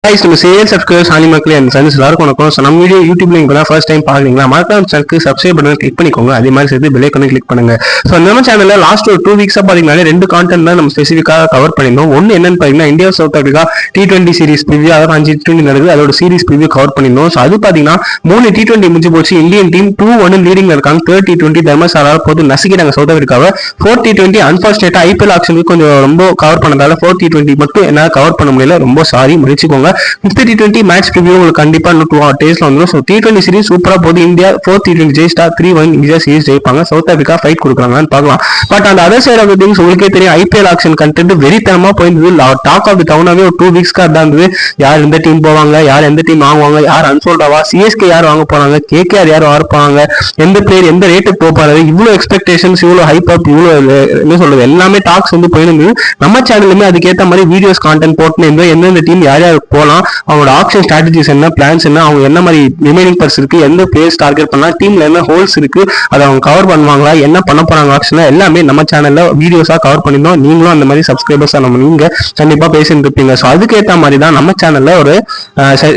guys, நம்ம sale subscribers ஆனி மக்களே and friends எல்லாருக்கும் வணக்கம். ஸோ நம்ம வீடியோ யூடியூப்ல இப்போ ஃபர்ஸ்ட் டைம் பார்க்குறீங்களா, மறக்காம சேனலுக்கு சப்ஸ்கிரைப் பண்ணி கிளிக் பண்ணிக்கோங்க. அதே மாதிரி சேர்த்து பெல் ஐகானை கிளிக் பண்ணுங்க. ஸோ நம்ம சேனல்ல லாஸ்ட் ஒரு 2 வீக்ஸாக பார்த்தீங்கன்னா 2 கான்டென்ட் தான் நம்ம ஸ்பெசிஃபிக்காக கவர் பண்ணியிருந்தோம். ஒன்று என்னன்னு பார்த்தீங்கன்னா India south Africa T20 series preview, அதாவது 5 T20 நடக்குது, அதோட சீரிஸ் ப்ரிவியூ கவர் பண்ணியிருந்தோம். ஸோ அது பார்த்தீங்கன்னா 3 T20 முடிஞ்சு போச்சு. இந்தியன் டீம் 2-1 லீடிங்ல இருக்காங்க. 3rd T20 தர்மசாலா போட்டு நசுக்கிட்டாங்க சவுத் ஆஃப்ரிக்காவை. 4th T20 அன்பார்ச்சுனேட்டா IPL ஆக்ஷனுக்கு கொஞ்சம் ரொம்ப கவர் பண்ணதால 4th T20 மட்டும் என்னால் கவர் பண்ண முடியல. ரொம்ப சாரி, மன்னிச்சுக்கோங்க. 5th T20 மேட்ச் ரிவ்யூ உங்களுக்கு கண்டிப்பா இன்னும் 2 டேஸ்ல வந்துடும். ஸோ T20 சீரிஸ் சூப்பரா போது. இந்தியா 4th T20 ஜெயிஸ்டா 3-1 இந்தியா சீரிஸ் ஜெயிப்பாங்க. சவுத் ஆஃப்ரிக்கா ஃபைட் கொடுக்குறாங்கன்னு பார்க்கலாம். பட் அந்த அதர் சைட் ஆஃப் திங்ஸ் உங்களுக்கே தெரியும், IPL ஆக்ஷன் கண்டென்ட் வெறித்தனமா போயிருந்தது. டாக் ஆஃப் தி டவுனாவே ஒரு 2 வீக்ஸ்க்காக தான் இருந்தது. யார் எந்த டீம் போவாங்க, யார் எந்த டீம் வாங்குவாங்க, யார் அன்சோல்ட் ஆவா, CSK யார் வாங்க போறாங்க, KKR யார் வாங்க போறாங்க, எந்த பிளேயர் எந்த ரேட்டுக்கு போறாரு, இவ்வளவு எக்ஸ்பெக்டேஷன்ஸ், இவ்வளவு ஹைப் அப், இவ்வளவு என்ன சொல்றது, எல்லாமே டாக்ஸ் வந்து போயிருந்தது. நம்ம சேனலுமே அதுக்கேற்ற மாதிரி வீடியோஸ் கான்டென்ட் போட்டுன்னு இருந்தோம். எந்தெந்த டீம் யார் யார் போகலாம், அவங்களோட ஆப்ஷன் ஸ்ட்ராட்டஜிஸ் என்ன, பிளான்ஸ் என்ன, அவங்க என்ன மாதிரி ரிமைனிங் பர்ஸ் இருக்கு, எந்த பிளேயர்ஸ் டார்கெட் பண்ணலாம், டீம்ல என்ன ஹோல்ஸ் இருக்கு, அதை அவங்க கவர் பண்ணுவாங்களா, என்ன பண்ண போறாங்க ஆப்ஷன், எல்லாமே நம்ம சேனல்ல வீடியோஸா கவர் பண்ணிருந்தோம். நீங்களும் அந்த மாதிரி சப்ஸ்கிரைபர்ஸா நீங்க கண்டிப்பா பேசிட்டு இருப்பீங்க. ஸோ அதுக்கேற்ற மாதிரி தான் நம்ம சேனல்ல ஒரு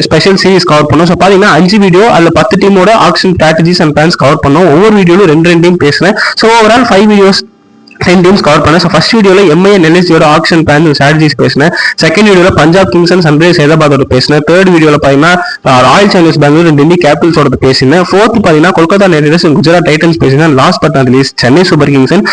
ஸ்பெஷல் சீரிஸ் கவர் பண்ணோம். ஸோ பாத்தீங்கன்னா 5 வீடியோ அதுல 10 டீமோட auction strategies and plans cover பண்ணோம். ஒவ்வொரு வீடியோலும் 2 டீம் பேசுறேன். So overall 5 videos 10 teams cover பண்ணேன். ஸோ ஃபர்ஸ்ட் வீடியோவில் MI and LSGயோட ஆக்ஷன் பிளான் ஸ்ட்ராட்டஜிஸ் பேசினேன். செகண்ட் வீடியோவில் பஞ்சாப் கிங்ஸ் அண்ட் சன்ரைஸ் ஹைதராபாத்தோட பேசினேன். தேர்ட் வீடியோவில் பார்த்தீங்கன்னா Royal Challengers Bangalore and Delhi கேபிட்டல்ஸோட பேசினேன். ஃபோர்த் பார்த்தீங்கன்னா Kolkata Knight Riders and Gujarat Titans பேசினேன். Last but not least Chennai Super Kings and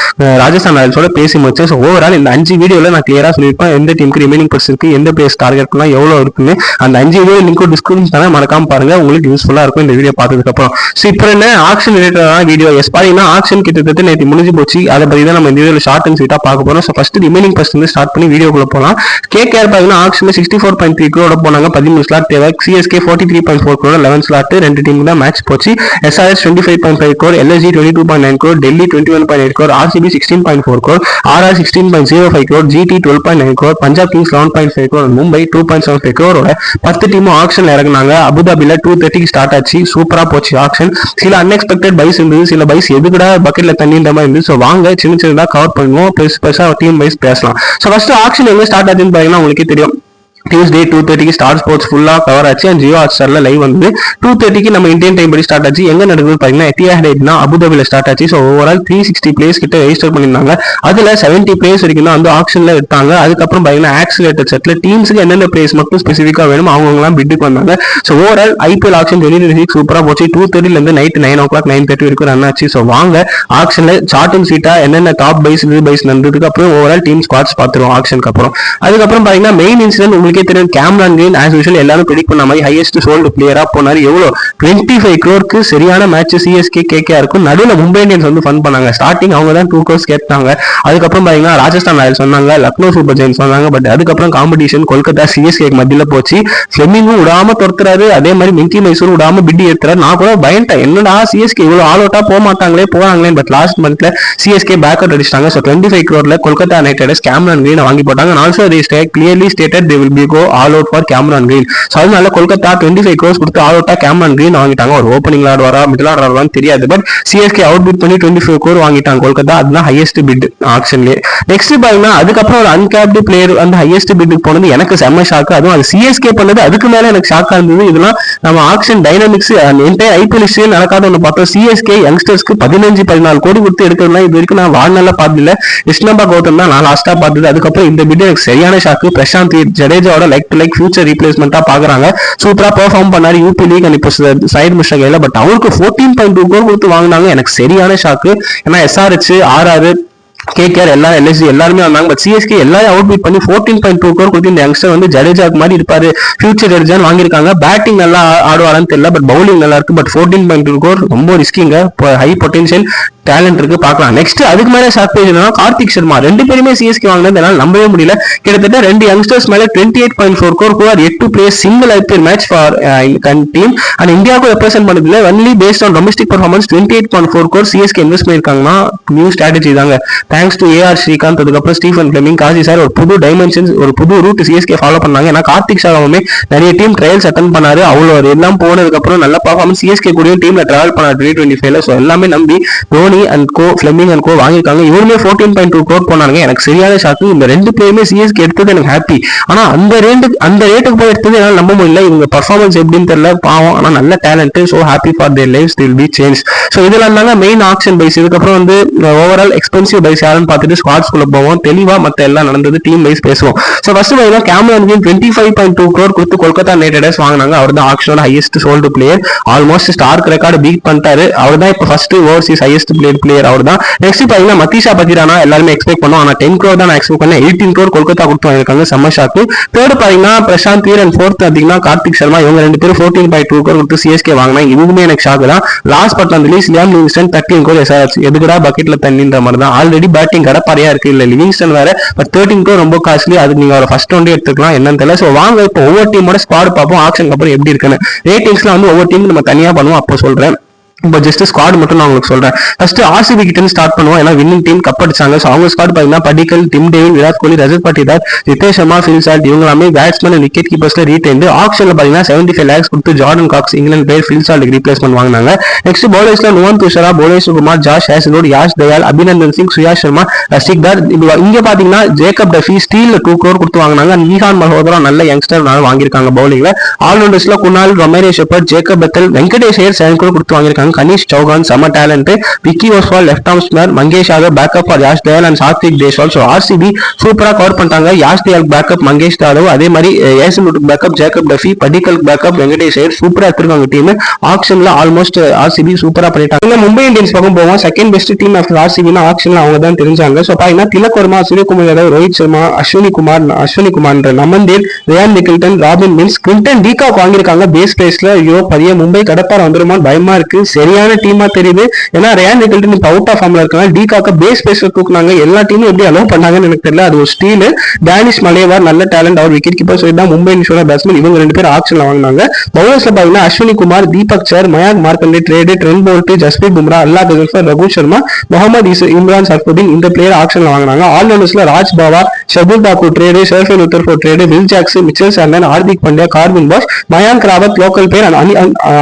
Rajasthan ராயல்ஸோட பேசி முடிச்சேன். ஸோ ஓவரால் இந்த 5 வீடியோவில் நான் கிளியராக சொல்லியிருப்பேன் எந்த டீமுக்கு ரிமைனிங் பர்ஸ் இருக்கு, எந்த பிளேஸ் டார்கெட் பண்ணலாம், எவ்வளோ இருக்குன்னு. அந்த 5 வீடியோ லிங்க் டிஸ்கிரிப்ஷன் தானே, மறக்காம பாருங்க, உங்களுக்கு யூஸ்ஃபுல்லாக இருக்கும் இந்த வீடியோ பார்த்ததுக்கு அப்புறம். ஸோ இப்போ என்ன ஆக்ஷன் ரிலேட்டடான வீடியோ பார்த்தீங்கன்னா ஆக்ஷன் கிட்டத்தட்ட நேற்று முடிஞ்சு போச்சு. அதை பற்றி தான் நம்ம இந்த வீடியோவில் ஷார்ட் அண்ட் ஸ்வீட்டா பார்க்க போறோம். ஸோ ஃபர்ஸ்ட் ரிமைனிங் பர்ஸ் வந்து ஸ்டார்ட் பண்ணி வீடியோக்குள்ள போகலாம். KKR பார்த்தீங்கன்னா ஆக்ஷன்ல 64.3 crore போனாங்க. 13 ஸ்லாட் தேவை. CSK 43.4 crore 11 slot. 2 டீம் தான் மேட்ச் போச்சு. SRS 25.5 crore, LSG 22.9 crore, Delhi 21.8 crore, RCB 16.4 crore, RR 16.05 crore, GT 12.9 crore, Punjab Kings 11.5 crore, Mumbai 2.75 crore 10 டீமும் ஆக்ஷன்ல இறங்குனாங்க. அபுதாபில 2:30 ஸ்டார்ட் ஆச்சு. சூப்பரா போச்சு ஆக்ஷன். சில அன்எக்ஸ்பெக்டட் பைஸ் இருந்தது, சில பைஸ் எதுக்குடா பக்கெட்ல தண்ணின்ற மாதிரி இருந்தது. ஸோ வாங்க சின்ன சின்னதா கவர் பண்ணுவோம், பெருசா டீம் வைஸ் பேசலாம். ஸோ ஃபர்ஸ்ட் ஆக்ஷன் எங்க ஸ்டார்ட் ஆச்சுன்னு பாத்தீங்கன்னா உங்களுக்கே தெரியும். டியூஸ்டே 2:30 ஸ்டார் ஸ்போர்ட்ஸ் ஃபுல்லா கவர் ஆச்சு. அண்ட் ஜியோ ஹாட்ஸ்டார்ல லைவ் வந்து 2:30 நம்ம இந்தியன் டைம் படி ஸ்டார்ட் ஆச்சு. எங்க நடக்குது பாத்தீங்கன்னா எத்திஹாட்னா அபுதாபில ஸ்டார்ட் ஆச்சு. ஸோ ஓவரால் 360 பிளேஸ் கிட்ட ரெஜிஸ்டர் பண்ணிருந்தாங்க. அதுல 70 பிளேஸ் வரைக்கும் தான் வந்து ஆக்ஷன்ல எடுத்தாங்க. அதுக்கப்புறம் பாத்தீங்கன்னா ஆக்சிலேட்டர் செட்ல டீம்ஸுக்கு என்னென்ன பிளேஸ் மட்டும் ஸ்பெசிஃபிக்கா வேணும் அவங்கலாம் பிட்டுக்கு வந்தாங்க. ஸோ ஓவரால் IPL ஆக்ஷன் 2026 சூப்பரா போச்சு. 2:30 இருந்து நைட் 9 o'clock 9:30 வரைக்கும் ரன் ஆச்சு. ஸோ வாங்க ஆக்ஷன்ல சார்ட் அண்ட் ஸ்வீட்டா என்னென்ன டாப் பைஸ் பைஸ் நடந்ததுக்கு அப்புறம் ஓவரால் டீம் ஸ்குவாட்ஸ் பார்த்துருவோம் ஆக்ஷனுக்கு அப்புறம். அதுக்கப்புறம் பாத்தீங்கன்னா மெயின் இன்சிடென்ட் உங்களுக்கே தெரியும், கேமரான் கிரீன் ஆஸ் யூசுவல் எல்லாரும் ப்ரெடிக்ட் பண்ண மாதிரி ஹையஸ்ட் சோல்டு பிளேயரா போனாரு. எவ்வளோ 25 crore சரியான மேட்ச் CSK KKR இருக்கும். நடுவில் மும்பை இந்தியன்ஸ் வந்து ஃபன் பண்ணாங்க. ஸ்டார்டிங் அவங்க தான் 2 crores கேட்டாங்க. அதுக்கப்புறம் பாத்தீங்கன்னா ராஜஸ்தான் ராயல்ஸ் சொன்னாங்க, லக்னோ சூப்பர் ஜெயின்ஸ் சொன்னாங்க. பட் அதுக்கப்புறம் காம்படிஷன் கொல்கத்தா CSK மத்தியில போச்சு. ஃபிளெமிங்கும் விடாம துரத்துறாரு, அதே மாதிரி மிங்கி மைசூர் விடாம பிடி ஏத்துறாரு. நான் கூட பயன்ட்டேன், என்னடா CSK இவ்வளவு ஆல் அவுட்டா போக மாட்டாங்களே போறாங்களே. பட் லாஸ்ட் மந்த்ல CSK பேக் அவுட் அடிச்சிட்டாங்க. So 25 crore Kolkata Knight Riders கேமரான் கிரீன் வாங்கி போட்டாங்க. Also they clearly stated they will be go all out for Cameron green. So அதனால கொல்கத்தா 25 crores கொடுத்து ஆல் அவுட்டா கேமரான் கிரீன் வாங்கிட்டாங்க. ஒரு ஓப்பனிங் ஆடுவாரா மிடில் ஆடுவாரான்னு தெரியாது. பட் CSK அவுட் பிட் பண்ணி 25 crore வாங்கிட்டாங்க கொல்கத்தா. அதுதான் ஹையஸ்ட் பிட் ஆக்ஷன்லேயே. நெக்ஸ்ட் பாத்தீங்கன்னா அதுக்கப்புறம் ஒரு அன்கேப்டு பிளேயர் வந்து ஹையஸ்ட் பிட்டுக்கு போனது எனக்கு செம்ம ஷாக்கு. அதுவும் அது CSK பண்ணது அதுக்கு மேல எனக்கு ஷாக்கா இருந்தது. இதெல்லாம் நம்ம ஆக்ஷன் டைனாமிக்ஸ் என்டையர் IPL ஹிஸ்டரியே நடக்காத ஒன்று பார்த்தோம். CSK யங்ஸ்டர்ஸ்க்கு 15-14 கோடி கொடுத்து எடுக்கிறதுலாம் இது வரைக்கும் நான் வாழ்நாள பார்த்ததில்ல. கிருஷ்ணபா கௌதம் தான் நான் லாஸ்டா பார்த்தது. அதுக்கப்புறம் இந்த பிட் எனக்கு சரியான ஷாக்கு. பிரசாந்த் ஜடேஜாவோட லைக் ஃபியூச்சர் ரீப்ளேஸ்மெண்டா பாக்குறாங்க. சூப்பரா பெர்ஃபார்ம் பண்ணாரு யூபி லீக் அண்ட் இப்போ சைடு முஷ்டகையில. பட் அவருக்கு 14.2 crore கொடுத்து வாங்கினாங்க. எனக்கு சரியான ஷாக்கு. ஏன்னா SRH RR KKR எல்லாரும் LSG எல்லாருமே வந்தாங்க. பட் CSK எல்லாரும் அவுட் பீட் பண்ணி 14.2 crore கொடுத்து இந்த யங்ஸ்டர் வந்து ஜடேஜாக்கு மாதிரி இருப்பாரு, ஃபியூச்சர் ஜடேஜான்னு வாங்கியிருக்காங்க. பேட்டிங் நல்லா ஆடுவாரான்னு தெரியல, பட் பவுலிங் நல்லா இருக்கு. பட் 14.2 crore ரொம்ப ரிஸ்கிங்க, ஹை பொட்டன்ஷியல் டேலண்ட் இருக்கு, பார்க்கலாம். நெக்ஸ்ட் அதுக்கு மேல ஷார்ட் பேஜ் என்னன்னா கார்த்திக் சர்மா 2 பேருமே CSK வாங்கினது என்னால நம்பவே முடியல. கிட்டத்தட்ட 2 யங்ஸ்டர்ஸ் மேல 28.4 crore கூட 8 players single IPL match for team and இந்தியாவுக்கு ரெப்ரசென்ட் பண்ணதுல only based on domestic performance 28.4 crore CSK invest பண்ணிருக்காங்கன்னா நியூ ஸ்ட்ராட்டஜி தாங்க. தேங்க்ஸ் டு ஏஆர் ஸ்ரீகாந்த், அதுக்கப்புறம் ஸ்டீஃபன் ஃபிளமிங், காசி சார் ஒரு புது டைமென்ஷன்ஸ், ஒரு புது ரூட் சிஎஸ்கே ஃபாலோ பண்ணாங்க. ஏன்னா கார்த்திக் சாராவுமே நிறைய டீம் ட்ரையல்ஸ் அட்டன் பண்ணாரு. அவ்வளோ எல்லாம் போனதுக்கப்புறம் நல்ல பர்ஃபார்மன்ஸ் சிஎஸ்கே கூடயும் டீம்ல டிராவல் பண்ணார் 2025. ஸோ எல்லாமே நம்பி Dhoni and co, Fleming and co வாங்கியிருக்காங்க. இவருமே 14.2 crore போனாங்க. எனக்கு சரியான ஷாக்கு. இந்த ரெண்டு பிளேயுமே சிஎஸ்கே எடுத்தது எனக்கு ஹாப்பி. ஆனா அந்த ரேட்டுக்கு போய் எடுத்தது என்னால நம்ப முடியல. இவங்க பர்ஃபார்மன்ஸ் எப்படின்னு தெரியல, பாவம். ஆனா நல்ல talent. So happy for their lives will be change. So இதுல இருந்தாங்க மெயின் ஆக்ஷன் பைஸ். இதுக்கப்புறம் வந்து ஓவரால் எக்ஸ்பென்சிவ் பைஸ் யாருன்னு பார்த்துட்டு ஸ்குவாட்ஸ்குள்ள போவோம். தெளிவா மத்த எல்லாம் நடந்தது டீம் வைஸ் பேசுவோம். ஸோ ஃபர்ஸ்ட் பார்த்தீங்கன்னா கேமரன் கிரீன் 25.2 crore கொடுத்து கொல்கத்தா நைட் ரைடர்ஸ் வாங்கினாங்க. அவர் தான் ஆக்ஷனோட highest sold player. Almost Starc record beat பண்ணிட்டாரு. அவர் தான் இப்போ ஃபர்ஸ்ட் ஓவர்சீஸ் ஹையஸ்ட் பிளேயர் அவர் தான். நெக்ஸ்ட் பார்த்தீங்கன்னா மத்திஷா பத்திரானா எல்லாருமே எக்ஸ்பெக்ட் பண்ணோம். ஆனால் 10 crore தான் நான் எக்ஸ்பெக்ட் பண்ணேன். 18 crore கொல்கத்தா கொடுத்து வாங்கியிருக்காங்க. செம்ம ஷாக்கு. தேர்ட் பார்த்தீங்கன்னா பிரசாந்த் வீர் அண்ட் ஃபோர்த் பார்த்தீங்கன்னா கார்த்திக் சர்மா. இவங்க ரெண்டு பேரும் 14.2 crore கொடுத்து சிஎஸ்கே வாங்கினாங்க. இதுவுமே எனக்கு ஷாக்கு தான். லாஸ்ட் பட் அந்த லீஸ் லியாம் லிவிங்ஸ்டன் 13 crore எஸ்ஆர்எச். எதுக்குடா பக்கெட்ல தண்ணின்ற மாதிரி தான். ஆல்ரெடி பேட்டிங் கடப்பாறையா இருக்கு. இல்ல லிவிங்ஸ்டன் வேற, பட் 13 crore ரொம்ப காஸ்ட்லி. அதுக்கு நீங்க ஃபர்ஸ்ட் ரவுண்டே எடுத்துக்கலாம், என்னன்னு தெரியல. ஸோ வாங்க இப்போ ஒவ்வொரு டீமோட ஸ்குவாட் பார்ப்போம். ஆக்ஷனுக்கு அப்புறம் எப்படி இருக்குன்னு ரேட்டிங்ஸ்லாம் வந்து ஒவ்வொரு டீம் நம்ம தனியா பண்ணுவோம். அப்போ சொல்றேன். இப்போ ஜஸ்ட் ஸ்குவாட் மட்டும் நான் உங்களுக்கு சொல்றேன். ஃபர்ஸ்ட் ஆர்சிபி கிட்ட ஸ்டார்ட் பண்ணுவோம். ஏன்னா வின்னிங் டீம் கப் அடிச்சாங்க. ஸோ அவங்க ஸ்குவாட் பார்த்தீங்கன்னா Padikkal, Tim David, Virat Kohli, Rajat Patidar, Ritesh Sharma, Phil Salt இவங்க எல்லாமே பேட்ஸ்மேன் அண்ட் விக்கெட் கீப்பர்ஸ்ல ரீடைன்டு. ஆக்ஷன்ல பார்த்தீங்கன்னா 75 lakhs கொடுத்து Jordan Cox England player Phil Salt replacement வாங்கினாங்க. நெக்ஸ்ட் பவுலர்ஸ்ல நுவன் துஷரா, புவனேஸ்வர் குமார், ஜாஷ் ஹேசல்வுட், யாஷ் தயால், அபிநந்தன் சிங், சுயாஷ் சர்மா, ரஷிக்தார். இங்க பாத்தீங்கன்னா ஜேக்கப் டஃபி ஸ்டீல் 2 crore கொடுத்து வாங்கினாங்க. நீஹான் மல்ஹோத்ரா நல்ல யங்ஸ்டர் வாங்கியிருக்காங்க பவுலிங்ல. ஆல்ரவுண்டர்ஸ்ல Krunal, Romario Shepherd, Jacob Bethell, Venkatesh Iyer 7 crore கொடுத்து வாங்கியிருக்காங்க. கனிஷ் சௌகான் செம talent. Vicky Ostwal left arm spinner, Mangesh Yadav backup for Yash Dayal and Satvik Deswal. So RCB சூப்பரா கவர் பண்ணிட்டாங்க. யாஷ் தயால் பேக்கப் மங்கேஷ் யாதவ், அதே மாதிரி Hazlewood backup Jacob Duffy, Padikkal backup Venkatesh Iyer. சூப்பரா எடுத்திருக்காங்க டீம். ஆக்ஷன்ல ஆல்மோஸ்ட் ஆர்சிபி சூப்பரா பண்ணிட்டாங்க. மும்பை இந்தியன்ஸ் பக்கம் போவோம். செகண்ட் பெஸ்ட் டீம் ஆஃப் ஆர்சிபினா ஆக்ஷன்ல அவங்க தான் தெரிஞ்சாங்க. ஸோ பாத்தீங்கன்னா Tilak Varma, Suryakumar Yadav, Rohit Sharma, Ashwani Kumar, Naman Dhir, Ryan Rickelton, Robin Minz, Quinton de Kock வாங்கியிருக்காங்க பேஸ் பிரைஸ்ல. ஐயோ பரிய மும்பை கடப்பார வந்துருமான்னு பயமா இருக்கு. சரியான டீமா தெரியுது. ஏன்னா ரேன் நிக்கில்டன் இப்போ அவுட் ஆஃப் ஃபார்ம்ல இருக்காங்க. டீகாக்க பேஸ் பிரைஸ்ல தூக்குனாங்க. எல்லா டீமும் எப்படி அலோவ் பண்ணாங்கன்னு எனக்கு தெரியல. அது ஒரு ஸ்டீல். டேனிஷ் மலேவார் நல்ல டேலண்ட், அவர் விக்கெட் கீப்பர். சொல்லி தான் மும்பை இந்தியன்ஸோட பேட்ஸ்மேன். இவங்க ரெண்டு பேரும் ஆக்ஷன்ல வாங்கினாங்க. பவுலர்ஸ்ல பாத்தீங்கன்னா Ashwani Kumar, Deepak Chahar, Mayank Markande trade, Trent Boult, Jasprit Bumrah, Allah Ghazanfar, Raghu Sharma, Mohammad Imran Sarfuddin இந்த பிளேயர் ஆக்ஷன்ல வாங்கினாங்க. ஆல்ரவுண்டர்ஸ்ல Raj Bawa, Shardul Thakur trade, Sherfane Rutherford trade, Will Jacks, Mitchell Santner, Hardik Pandya, Corbin Bosch, Mayank Rawat local player,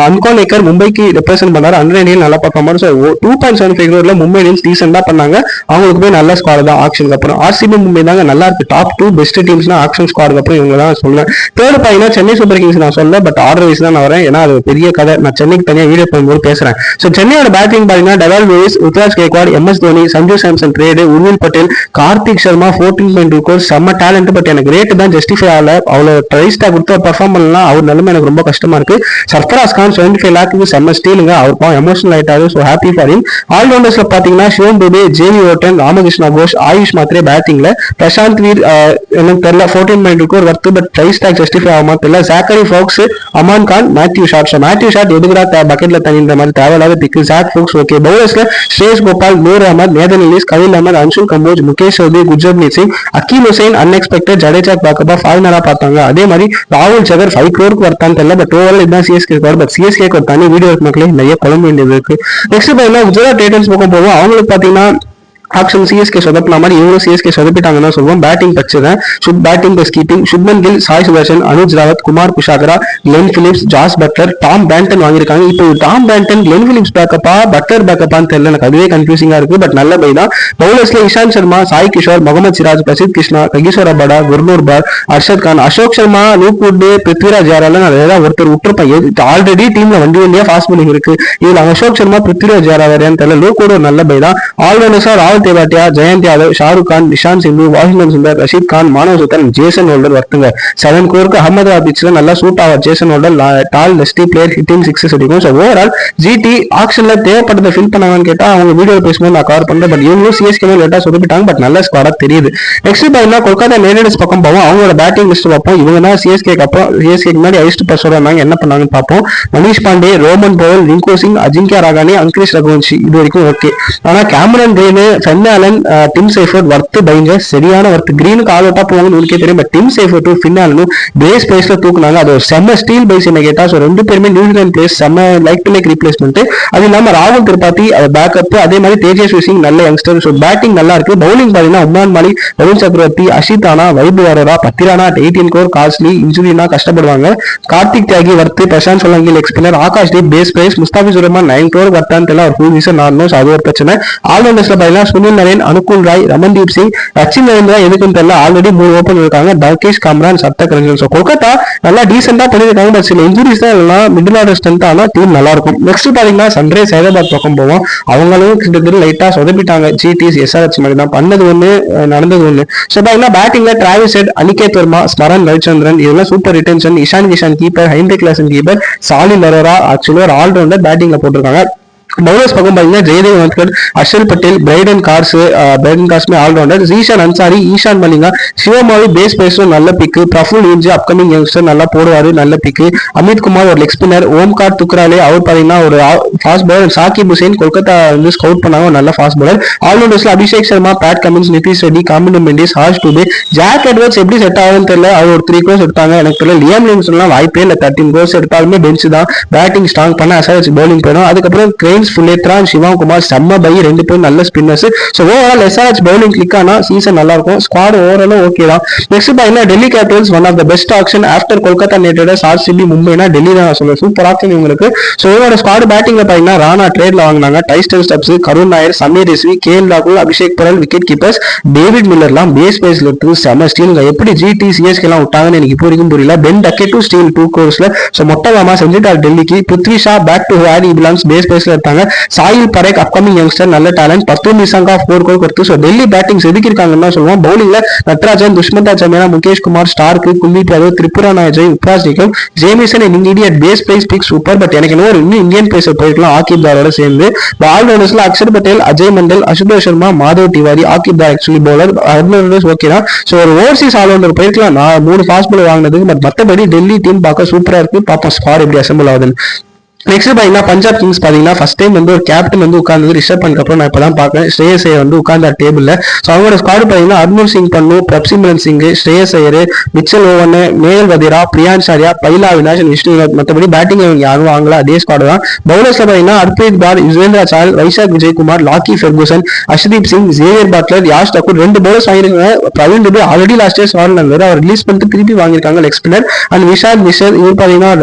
Ankolekar மும்பைக்கு ரெப்ரசென்ட் பண்ணாரு. அன்ரேனியில் நல்லா பர்ஃபார்மன்ஸ். 2.75 crore மும்பை இந்தியன்ஸ் டீசெண்டா பண்ணாங்க. அவங்களுக்கு போய் நல்ல ஸ்குவாட் தான் ஆக்ஷனுக்கு அப்புறம். ஆர்சிபி மும்பை தாங்க நல்லா இருக்கு. டாப் 2 பெஸ்ட் டீம்ஸ்னா ஆக்ஷன் ஸ்குவாடுக்கு அப்புறம் இவங்க தான் சொல்லுவேன். தேர்ட் பாத்தீங்கன்னா சென்னை சூப்பர் கிங்ஸ் நான் சொல்ல, பட் ஆர்டர் வைஸ் தான் நான் வரேன். ஏன்னா அது பெரிய கதை. நான் சென்னைக்கு தனியாக வீடியோ பண்ணும்போது பேசுறேன். ஸோ சென்னையோட பேட்டிங் பாத்தீங்கன்னா Dewald Lewis, Ruturaj Gaikwad, MS Dhoni, Sanju Samson trade, Urvil Patel, Kartik Sharma 14.2 crore செம்ம டேலண்ட். பட் எனக்கு ரேட் தான் ஜஸ்டிஃபை ஆகல. அவ்வளோ ப்ரைஸ் டாக் கொடுத்து பர்ஃபார்ம் பண்ணலாம். அவர் நிலைமை எனக்கு ரொம்ப கஷ்டமா இருக்கு. சர்ஃபராஸ் கான் 75 lakh செம்ம ஸ்டீலுங்க. அவர் எமோஷனல் ஆயிட்டாரு. So happy for him. ஆல்ரவுண்டர்ஸ்ல பாத்தீங்கன்னா ஷிவம் துபே, ஜேவி ஓட்டன், ராமகிருஷ்ணா கோஷ், ஆயுஷ் மாத்ரே பேட்டிங்ல. பிரசாந்த் வீர் எனக்கு தெரியல 14.2 crore worth, but price tag justify ஆகாம தெரியல. Zachary Foulkes, Aman Khan, Matthew Short. Matthew Short எதுக்குடா பக்கெட்ல தனின்ற மாதிரி தேவையில்லாத பிக்கு. Zak Foulkes okay. பவுலர்ஸ்ல Shreyas Gopal, Noor Ahmad, Nathan Ellis, Khaleel Ahmed, Anshul Kamboj, Mukesh Choudhary, Gurjapneet Singh, Akeal Hussain unexpected, Jadeja பேக்கப்பா ஃபாரினரா பார்த்தாங்க. அதே மாதிரி ராகுல் சகர் 5 crore வர்த்தான்னு தெரியல. பட் ஓவரால் இதுதான் சிஎஸ்கே. பட் சிஎஸ்கே ஒரு தனி வீடியோ மக்களே நிறைய குழம்பு வேண்டியது இருக்கு. நெக்ஸ்ட் பாத்தீங்கன்னா குஜராத் டைட்டன்ஸ் பக்கம் போவோம். அவங்களுக்கு பாத்தீங்கன்னா ஆக்ஷன் சிஎஸ்கே சொதப்பின மாதிரி இவங்களும் சிஎஸ்கே சொதப்பிட்டாங்கன்னு சொல்லுவோம். பேட்டிங் பட்சதான் batting plus keeping Shubman Gill, Sai Sudharsan, Anuj Rawat, Kumar Kushagra, Glenn Phillips, Jos Buttler, Tom Banton வாங்கியிருக்காங்க. இப்போ டாம் பேண்டன் கிளென் பிலிப்ஸ் பேக்கப்பா பட்லர் பேக்கப்பான்னு தெரியல. எனக்கு அதுவே கன்ஃபியூசிங்கா இருக்கு. பட் நல்ல பை தான். பவுலர்ஸ்ல இஷாந்த் சர்மா, சாய் கிஷோர், முகமது சிராஜ், பிரசித் கிருஷ்ணா, ககிஷோர் அபாடா, குர்னூர் பார், அர்ஷத் கான், அசோக் சர்மா, லூக்வுட், பிருத்விராஜ் யாரால ஏதாவது ஒருத்தர் விட்டுருப்பேன். ஆல்ரெடி டீம்ல வண்டியா ஃபாஸ்ட் பண்ணிங் இருக்கு. இதுல அசோக் சர்மா, பிருத்விராஜ் யாரா வேறையான்னு தெரியல. லூக்வுட் ஒரு நல்ல பை தான். ஆல்ரவுண்டர்ஸா Rahul Tewatia, Jayant Yadav, Shahrukh Khan, Nishant Sindhu, Washington Sundar, Rashid Khan, Manav Suthar, Jason Holder வர்த்துங்க. 7 crore அகமது பிச்சில் நல்லா சூட் ஆவார். ஜேசன் ஹோல்டர் டால் லெஸ்டி பிளேயர், ஹிட்டிங் 6 அடிக்கும். ஸோ ஓவரால் ஜிடி ஆக்ஷன்ல தேவைப்பட்டதை ஃபில் பண்ணாங்கன்னு கேட்டா அவங்க வீடியோ பேசும்போது நான் கவர் பண்றேன். பட் இவங்களும் சிஎஸ்கே லேட்டா சொதப்பிட்டாங்க. பட் நல்ல ஸ்குவாடா தெரியுது. நெக்ஸ்ட் பாத்தீங்கன்னா கொல்கத்தா நைட் ரைடர்ஸ் பக்கம் போவோம். அவங்களோட பேட்டிங் லிஸ்ட் பார்ப்போம். இவங்க தான் சிஎஸ்கேக்கு அப்புறம் சிஎஸ்கே முன்னாடி ஹையஸ்ட் பர்சோட இருந்தாங்க. என்ன பண்ணாங்கன்னு பார்ப்போம். மனிஷ் பாண்டே, ரோமன் பவல், ரிங்கு சிங், அஜிங்கியா ரகானே, அங்கிலேஷ் ரகுவன்ஷி இது வரைக்கும் ஓகே. ஆனா Cameron Green Finn Allen, Tim Seifert worth பைங்க சரியான வர்த்து. கிரீனுக்கு ஆல் அவுட்டா போவாங்கன்னு உங்களுக்கே தெரியும். பட் டிம் சேஃபர்ட்டும் ஃபின் ஆலனும் பேஸ் பிரைஸ்ல தூக்குனாங்க. அது ஒரு செம்ம ஸ்டீல் பைஸ் என்ன கேட்டா. ஸோ ரெண்டு பேருமே நியூசிலாந்து பிளேஸ் செம்ம லைக் டு லைக் ரீப்ளேஸ்மெண்ட். அது இல்லாம ராகுல் திரிபாதி பேக்கப், அதே மாதிரி தேஜஸ்வி சிங் நல்ல யங்ஸ்டர். ஸோ பேட்டிங் நல்லா இருக்கு. பவுலிங் பாத்தீங்கன்னா உம்ரான் மாலிக், வருண் சக்கரவர்த்தி, அஷித் ராணா, வைபு அரோரா, பத்திரானா, 18 கோர், காஸ்ட்லி இன்ஜுரினா கஷ்டப்படுவாங்க. Kartik Tyagi worth, Prashant Solanki leg spinner, Akash Deep base price, Mustafizur Rahman 9 crore வர்த்தான்னு தெரியல. ஒரு ஃபுல் ரீசன் ஆடணும். அது ஒரு பிரச்சனை. ஆல்ரவுண்டர்ஸ்ல பாத்தீங்கன்னா சுனில் நரேன், அனுகுல் ராய், ரமன்தீப் சிங், சச்சின் ரவீந்திரா எதுக்குன்னு தெரியல. ஆல்ரெடி 3 ஓபன் இருக்காங்க. தர்கேஷ் கம்ரான், சப்தக் ரஞ்சன். ஸோ கொல்கத்தா நல்லா டீசெண்டா பண்ணிருக்காங்க. பட் சில இன்ஜுரிஸ் தான் எல்லாம் மிடில் ஆர்டர் ஸ்ட்ரென்த் ஆனா டீம் நல்லா இருக்கும். நெக்ஸ்ட் பாத்தீங்கன்னா சன்ரைஸ் ஹைதராபாத் பக்கம் போவோம். அவங்களும் கிட்டத்தட்ட லைட்டா சொதப்பிட்டாங்க. ஜிடிஸ் எஸ்ஆர்எச் மாதிரி தான் பண்ணது ஒண்ணு, நடந்தது ஒண்ணு. ஸோ பாத்தீங்கன்னா பேட்டிங்ல டிராவிஸ் ஹெட், அனிகேத் வர்மா, ஸ்மரன் ரவிச்சந்திரன் இதெல்லாம் super retention. Ishan Kishan keeper, Heinrich Klaasen keeper, Salil Arora actually ஒரு ஆல்ரவுண்டர் பேட்டிங்ல போட்டிருக்காங்க. பவுலர்ஸ் பக்கம் பாத்தீங்கன்னா ஜெயதேவ் வன்கர், Harshal Patel, Brydon Carse allrounder, Zeeshan Ansari, Eshan Malinga, Shivam Mavi pace பேஸும் நல்ல பிக்கு, பிரஃபுல் இன்ஜி அப்கமிங் யங்ஸ்டர் நல்லா போடுவாரு நல்ல பிக்கு, அமித் குமார் ஒரு லெக் ஸ்பின்னர், ஓம்கார் துக்ராலே அவர் பாத்தீங்கன்னா ஒரு ஃபாஸ்ட் பவுலர், சாகிப் ஹுசேன் கொல்கத்தா வந்து ஸ்கவுட் பண்ணாங்க நல்ல ஃபாஸ்ட் பவுலர். ஆல்ரவுண்டர்ஸ்ல Abhishek Sharma, Pat Cummins, Nitish Reddy, Kamindu Mendis, Harsh Dubey, Jack Edwards எப்படி செட் ஆகுதுன்னு தெரியல. அவர் ஒரு 3 கோர்ஸ் எடுத்தாங்க. எனக்கு தெரியல லியாம் லிவிங்ஸ்டன்லாம் வாய்ப்பே இல்லை. 13 கோர்ஸ் எடுத்தாலுமே பெஞ்ச் தான். பேட்டிங் ஸ்ட்ராங் பண்ண அசாரிச்சு பவுலிங் போயிடும். அதுக்கப்புறம் கிரெயின்ஸ், ஃபுல்லேத்ரா, சிவகுமார் செம்ம பை, 2 பேரும் நல்ல spinners. So overall SRH bowling click ஆனா சீசன் நல்லா இருக்கும். ஸ்குவாட் ஓவராலும் ஓகே தான். நெக்ஸ்ட் பாத்தீங்கன்னா Delhi Capitals one of the best auction after Kolkata Knight Riders, RCB, மும்பைனா டெல்லி தான் சொல்லுவேன். சூப்பர் ஆக்ஷன் இவங்களுக்கு. ஸோ இவரோட ஸ்குவாட் பேட்டிங்ல பாத்தீங்கன்னா ராணா ட்ரேட்ல வாங்கினாங்க. Tristan Stubbs, Karun Nair, Sameer Rizvi, KL ராகுல், Abhishek Porel wicket keepers, David மில்லர்லாம் பேஸ் பேஸ்ல இருக்கு. செம்ம ஸ்டீலுங்க. எப்படி ஜிடி சிஎஸ்கே எல்லாம் விட்டாங்கன்னு எனக்கு இப்போ வரைக்கும் புரியல. பென் டக்கெட்டு ஸ்டீல் 2 கோர்ஸ்ல. ஸோ மொத்தமா செஞ்சுட்டார் டெல்லிக்கு. பிருத்வி ஷா பேக் டு ஹேரி பிலான்ஸ் பேஸ் பேஸ்ல இருக்காங்க. சாயில் பரேக் அப்கமிங் யங்ஸ்டர் நல்ல டேலண்ட். 10 நிசாங்கா 4 கோல் கொடுத்து. ஸோ டெல்லி பேட்டிங் செதுக்கிருக்காங்கன்னு சொல்லுவோம். பவுலிங்ல நட்ராஜன், துஷ்மந்தா சமேனா, முகேஷ் குமார், ஸ்டார்க்கு, குல்தீப் யாதவ், திரிபுரா நாயஜய், Vipraj Nigam, Jamieson Indian base price pick super. But எனக்கு இன்னும் இன்னும் இந்தியன் பிளேஸர் போயிருக்கலாம் ஆகிப் தாரோட சேர்ந்து. ஆல்ரவுண்டர்ஸ்ல அக்ஷர் பட்டேல், அஜய் மண்டல், அசுதோஷ் சர்மா, மாதவ் திவாரி, ஆகிப் தார் ஆக்சுவலி பவுலர். ஓகே தான். ஸோ ஒரு ஓவர்சீஸ் ஆல்ரவுண்டர் போயிருக்கலாம். நான் 3 ஃபாஸ்ட் பால் வாங்கினதுக்கு. பட் மற்றபடி டெல்லி டீம் பார்க்க சூப்பரா இருக்கு. பாப்பா ஸ்குவாட் எப்படி அசம்பிள் ஆகுதுன்னு. நெக்ஸ்ட் பாத்தீங்கன்னா பஞ்சாப் கிங்ஸ் பாத்தீங்கன்னா ஃபர்ஸ்ட் டைம் வந்து ஒரு கேப்டன் வந்து உட்கார்ந்து ரிஷப் பண்ட் அப்புறம் நான் இப்பதான் பாக்கிறேன். ஸ்ரேயஸ் ஐயர் வந்து உட்கார்ந்தார் டேபிள்ல. ஸோ அவங்களோட ஸ்குவாட் பாத்தீங்கன்னா ஹர்மன் சிங் பண்ணு, பிரப்சிமரன் சிங், ஸ்ரேயஸ் ஐயர், மிச்சல் ஓவன், மேல் வதிரா, பிரியான் சாரியா, பைலா வினாஷ், விஷ்ணு. மற்றபடி பேட்டிங் யாரும் வாங்கல. அதே ஸ்குவாட் தான். பவுலர்ஸ்ல பாத்தீங்கன்னா Harpreet Brar, Yuzvendra Chahal, Vyshak Vijaykumar, Lockie Ferguson, Arshdeep Singh, Xavier Bartlett, Yash Thakur 2 bowlers வாங்கிருக்காங்க. Praveen Dubey already last year squad இருந்தார். அவர் ரிலீஸ் பண்ணிட்டு திருப்பி வாங்கியிருக்காங்க லெக் ஸ்பின்னர். அண்ட் விஷால் மிஷர் இவர் பாத்தீங்கன்னா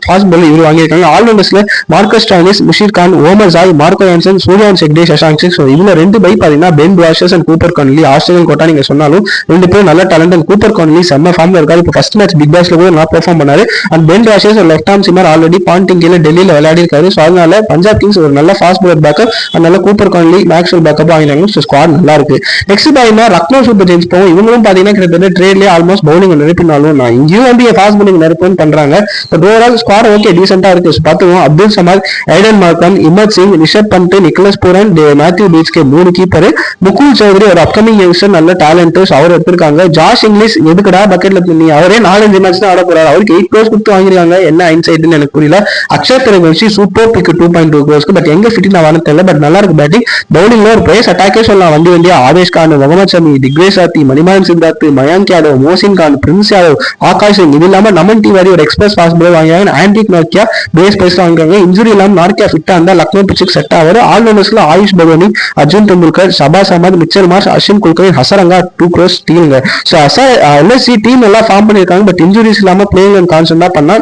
ஃபாஸ்ட் பவுலர் இவர் வாங்கியிருக்காங்க. ஆல்ரவுண்டர்ஸ்ல Marcus Stoinis, Musheer Khan, Omarzai, Marco Jansen, Suryansh செக்டே, சஷாங்க் சிங். ஸோ இதுல 2 பை பாத்தீங்கன்னா Ben Dwarshuis and Cooper Connolly. Australian quota நீங்க சொன்னாலும் 2 பேரும் நல்ல டேலண்ட். அண்ட் கூப்பர் கான்லி செம்ம ஃபார்ம்ல இருக்காரு. இப்போ ஃபர்ஸ்ட் மேட்ச் பிக் பேஷ்ல கூட நல்லா பெர்ஃபார்ம் பண்ணாரு. அண்ட் பென் வாஷர்ஸ் left arm seamer already pointing கீழே டெல்லியில விளையாடி இருக்காரு. ஸோ அதனால பஞ்சாப் கிங்ஸ் ஒரு நல்ல ஃபாஸ்ட் பவுலர் பேக்கப், அதனால கூப்பர் கான்லி மேக்ஸ்வெல் பேக்கப் வாங்கினாங்க. ஸோ ஸ்குவாட் நல்லா இருக்கு. நெக்ஸ்ட் பாத்தீங்கன்னா லக்னோ சூப்பர் ஜெயின்ஸ் போவோம். இவங்களும் பாத்தீங்கன்னா கிட்டத்தட்ட ட்ரேட்லயே ஆல்மோஸ்ட் பவுலிங் நிரப்பினாலும் நான் இங்கேயும் வந்து ஃபாஸ்ட் பவுலிங் நிரப்புன்னு பண்றாங்க. பட் ஓவரால் ஸ்குவாட் ஓகே டீசென்டா இருக்கு. பாத்துவோம். Abdul Samad, Aiden Markram, Himmat Singh, Rishabh Pant, Nicholas Pooran, Matthew Breetzke 3 keeper, Mukul Choudhary ஒரு அப்கமிங் யங்ஸ்டர் நல்ல டேலண்ட். அவர் எடுத்திருக்காங்க. ஜாஷ் இங்கிலீஷ் எதுக்குடா பக்கெட்ல நீ அவரே 4-5 மேட்ச் தான் ஆட போறாரு. அவருக்கு 8 கோர்ஸ் கொடுத்து வாங்கிருக்காங்க. என்ன இன்சைட்னு எனக்கு புரியல. அக்ஷர் திரங்கி சூப்பர் பிக் 2.2 கோர்ஸ்க்கு. பட் எங்க ஃபிட் நான் தெரியல. பட் நல்லா இருக்கு பேட்டிங். பவுலிங்ல ஒரு பேஸ் அட்டாக்கே சொல்லலாம். வண்டியா ஆவேஷ் கான், முகமது ஷமி, திக்வேஷ் சாத்தி, மணிமான் சித்தார்த், மயாங்க் யாதவ், மோசின் கான், பிரின்ஸ் யாதவ், ஆகாஷ் சிங். இது இல்லாம நமன் டிவாரி ஒரு எக்ஸ்பிரஸ் ஃபாஸ்ட் பவுலர் வாங்கியாங்க. ஆண்ட்ரிக் நார்க்கியா பேஸ் பேஸ்ல வாங்கிருக்காங்க. இன்ஜுரி இல்லாம நார்க்கியா ஃபிட்டா இருந்தா லக்னோ பிச்சுக்கு செட் ஆவாரு. ஆல்ரவுண்டர்ஸ்ல Ayush Badoni, Arjun Tendulkar, Shahbaz Ahmed, Mitchell Marsh, Ashwin Kulkarni, Hasaranga 2 crores ஸ்டீலுங்க. ஸோ எல்எஸ்சி டீம் எல்லாம் ஃபார்ம் பண்ணிருக்காங்க. பட் இன்ஜுரிஸ் இல்லாம பிளேயிங் கான்சென்ட்ரா பண்ணா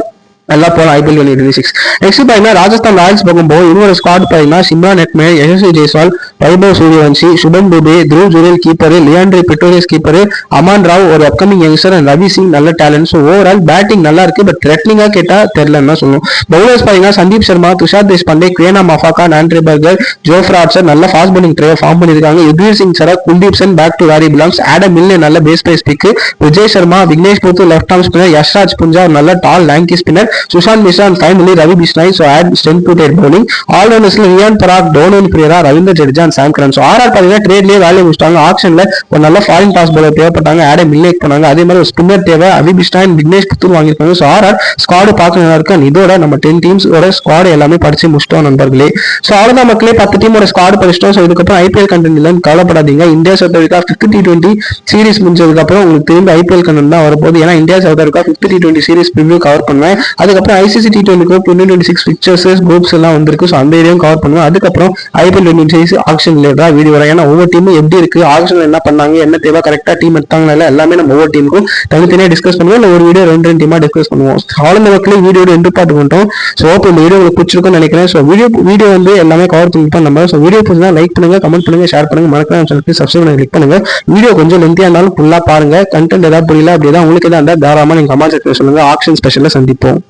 நல்லா போலாம் ஐபிஎல் 2026. நெக்ஸ்ட் பாத்தீங்கன்னா ராஜஸ்தான் ராயல்ஸ் பார்க்கும்போது இவரோட ஸ்குவாட் பாத்தீங்கன்னா Shimron Hetmyer, Yashasvi Jaiswal, Vaibhav Suryavanshi, Shubham Dubey, Dhruv Jurel keeper, Lhuandre Pretorius keeper, Aman Rao ஒரு upcoming youngster, and Ravi Singh நல்ல டேலண்ட். ஸோ ஓவரால் பேட்டிங் நல்லா இருக்கு. பட் த்ரெட்னிங்கா கேட்டா தெரியலன்னு தான் சொல்லணும். பவுலர்ஸ் பாத்தீங்கன்னா Sandeep Sharma, Tushar Deshpande, Kwena Maphaka, Nandre Burger, Jofra Archer நல்ல ஃபாஸ்ட் பவுலிங் ட்ரைவ் ஃபார்ம் பண்ணிருக்காங்க. Yudhvir Singh Charak, Kuldeep Sen back to very belongs, Adam Milne நல்ல pace price pick, Vijay Sharma, Vignesh Puthur left arm spinner, Yashraj Punja நல்ல tall lanky spinner, Sushant Mishra and finally Ravi Bishnoi. So add strength to their bowling. ஆல்ரவுண்டர்ஸ்ல Riyan Parag, Donovan Ferreira, Ravindra Jadeja and Sam Karan. So RR பாத்தீங்கன்னா ட்ரேட்லயே வேலையை முடிச்சிட்டாங்க. ஆப்ஷன்ல ஒரு நல்ல ஃபாரின் பாஸ் பவுலர் தேவைப்பட்டாங்க, ஆடம் மில்லேட் பண்ணாங்க. அதே மாதிரி ஒரு ஸ்பின்னர் தேவை, ரவி பிஷ்னாய், விக்னேஷ் புத்தூர் வாங்கியிருக்காங்க. ஸோ ஆர்ஆர் ஸ்குவாடு பார்க்க நல்லா இருக்கு. இதோட நம்ம 10 டீம்ஸோட ஸ்குவாடு எல்லாமே படிச்சு முடிச்சிட்டோம் நண்பர்களே. ஸோ அவ்வளவுதான் மக்களே, 10 டீமோட ஸ்குவாடு படிச்சிட்டோம். ஸோ இதுக்கப்புறம் ஐபிஎல் கண்டென்ட் இல்லைன்னு கவலைப்படாதீங்க. India south Africa 50 T20 series முடிஞ்சதுக்கு அப்புறம் உங்களுக்கு திரும்பி ஐபிஎல் கண்டென்ட் தான் வரப்போகுது. ஏன்னா India south Africa 50 T20 series preview cover பண்ணுவேன். அதுக்கப்புறம் ஐசிசி T20 2026 பிக்சர்ஸ் குரூப்ஸ் எல்லாம் வந்திருக்கு. ஸோ அந்த ஏரியாவும் கவர் பண்ணுவேன். அதுக்கப்புறம் ஐபிஎல் 26 ஆக்ஷன் ரிலேட்டடா வீடியோ வரும். ஏன்னா ஒவ்வொரு டீமும் எப்படி இருக்கு, ஆக்ஷன் என்ன பண்ணாங்க, என்ன தேவை, கரெக்டா டீம் எடுத்தாங்க, எல்லாமே நம்ம ஒவ்வொரு டீமுக்கும் தனித்தனியாக டிஸ்கஸ் பண்ணுவோம். இல்லை ஒரு வீடியோ ரெண்டு டீமா டிஸ்கஸ் பண்ணுவோம். அவ்வளோ மக்களே வீடியோட எண்டு பார்த்து பண்ணிட்டோம். ஸோ இப்போ இந்த வீடியோ உங்களுக்கு பிடிச்சிருக்கும்னு நினைக்கிறேன். ஸோ வீடியோ வந்து எல்லாமே கவர் பண்ணிப்போம் நம்ம. ஸோ வீடியோ பிடிச்சா லைக் பண்ணுங்க, கமெண்ட் பண்ணுங்க, ஷேர் பண்ணுங்க, மறக்காம சேனலுக்கு சப்ஸ்கிரைப் பண்ணி கிளிக் பண்ணுங்க. வீடியோ கொஞ்சம் லென்த்தியா இருந்தாலும் ஃபுல்லா பாருங்க. கண்டென்ட் ஏதாவது புரியல அப்படிதான் உங்களுக்கு ஏதாவது தாராளமா நீங்க கமெண்ட் செக்ஷன்ல சொல்லுங்க. ஆக்ஷன் ஸ்பெஷல்ல சந்திப்போம்.